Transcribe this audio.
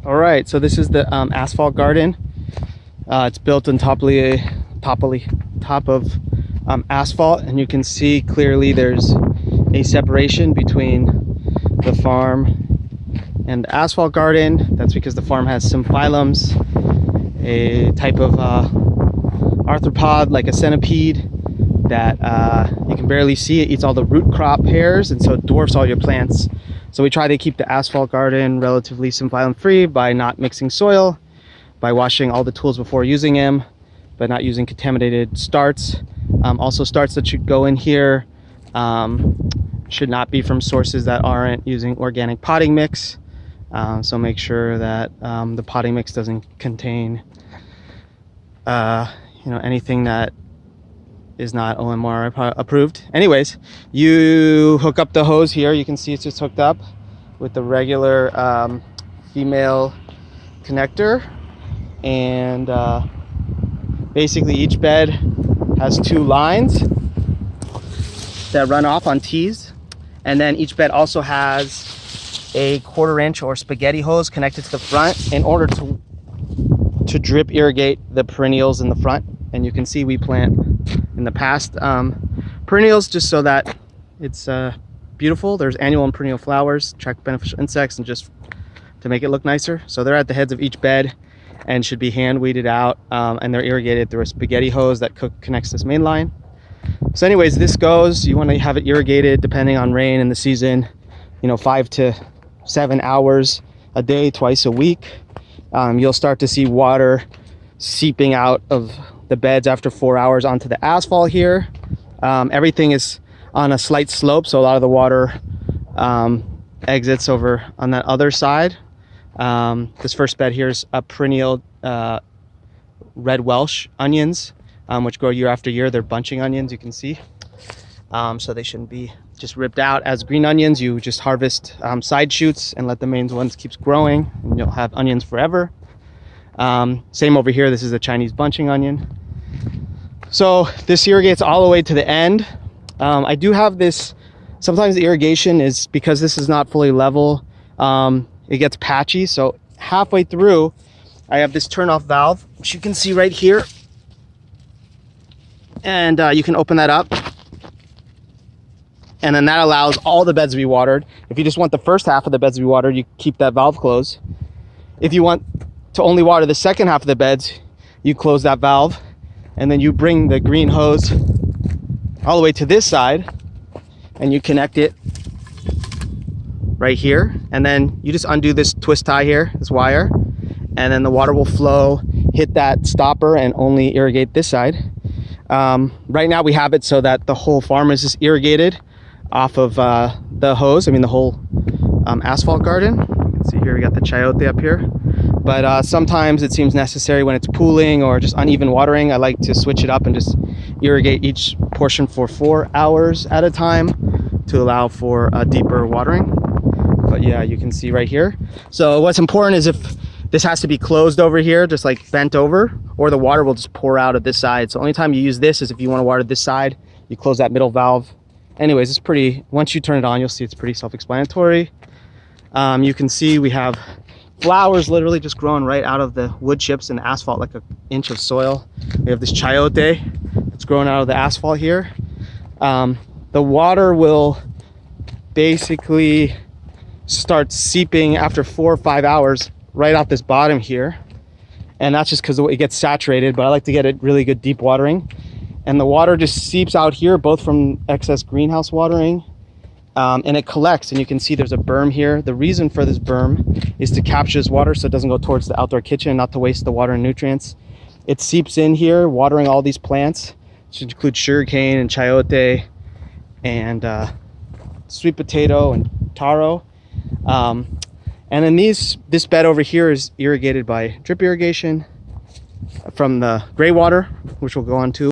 All right, so this is the asphalt garden. It's built on top of asphalt, and you can see clearly there's a separation between the farm and the asphalt garden. That's because the farm has some phylums, a type of arthropod like a centipede that you can barely see. It eats all the root crop hairs, and so it dwarfs all your plants. So we try to keep the asphalt garden relatively symphylam free by not mixing soil, by washing all the tools before using them, by not using contaminated starts. Also, starts that should go in here should not be from sources that aren't using organic potting mix. So make sure that the potting mix doesn't contain anything that is not OMR approved. Anyways, you hook up the hose here. You can see it's just hooked up with the regular female connector, and basically each bed has two lines that run off on T's, and then each bed also has a 1/4 inch or spaghetti hose connected to the front in order to drip irrigate the perennials in the front. And you can see we plant in the past perennials just so that it's beautiful. There's annual and perennial flowers, attract beneficial insects, and just to make it look nicer. So they're at the heads of each bed and should be hand weeded out, and they're irrigated through a spaghetti hose that connects this main line. So anyways, this goes, you want to have it irrigated depending on rain and the season, 5 to 7 hours a day, twice a week. You'll start to see water seeping out of the beds after 4 hours onto the asphalt here. Everything is on a slight slope, so a lot of the water exits over on that other side. This first bed here is a perennial red Welsh onions, which grow year after year. They're bunching onions, you can see. So they shouldn't be just ripped out as green onions. You just harvest side shoots and let the main ones keep growing, and you'll have onions forever. Same over here. This is a Chinese bunching onion. So this irrigates all the way to the end. I do have this, sometimes the irrigation is, because this is not fully level, it gets patchy. So halfway through, I have this turn off valve, which you can see right here. And you can open that up. And then that allows all the beds to be watered. If you just want the first half of the beds to be watered, you keep that valve closed. If you want to only water the second half of the beds, you close that valve, and then you bring the green hose all the way to this side, and you connect it right here, and then you just undo this twist tie here, this wire, and then the water will flow, hit that stopper, and only irrigate this side. Right now we have it so that the whole farm is just irrigated off of the hose. The whole asphalt garden. You can see here we got the chayote up here. But sometimes it seems necessary when it's pooling or just uneven watering. I like to switch it up and just irrigate each portion for 4 hours at a time to allow for a deeper watering. But yeah, you can see right here. So what's important is if this has to be closed over here, just like bent over, or the water will just pour out of this side. So only time you use this is if you want to water this side, you close that middle valve. Anyways, it's pretty, once you turn it on, you'll see it's pretty self-explanatory. You can see we have flowers literally just growing right out of the wood chips and asphalt, like an inch of soil. We have this chayote that's growing out of the asphalt here. The water will basically start seeping after 4 or 5 hours right off this bottom here, and that's just because it gets saturated, but I like to get it really good deep watering. And the water just seeps out here, both from excess greenhouse watering, and it collects, and you can see there's a berm here. The reason for this berm is to capture this water so it doesn't go towards the outdoor kitchen, not to waste the water and nutrients. It seeps in here, watering all these plants, which include sugarcane and chayote and sweet potato and taro. And then this bed over here is irrigated by drip irrigation from the gray water, which we'll go on to.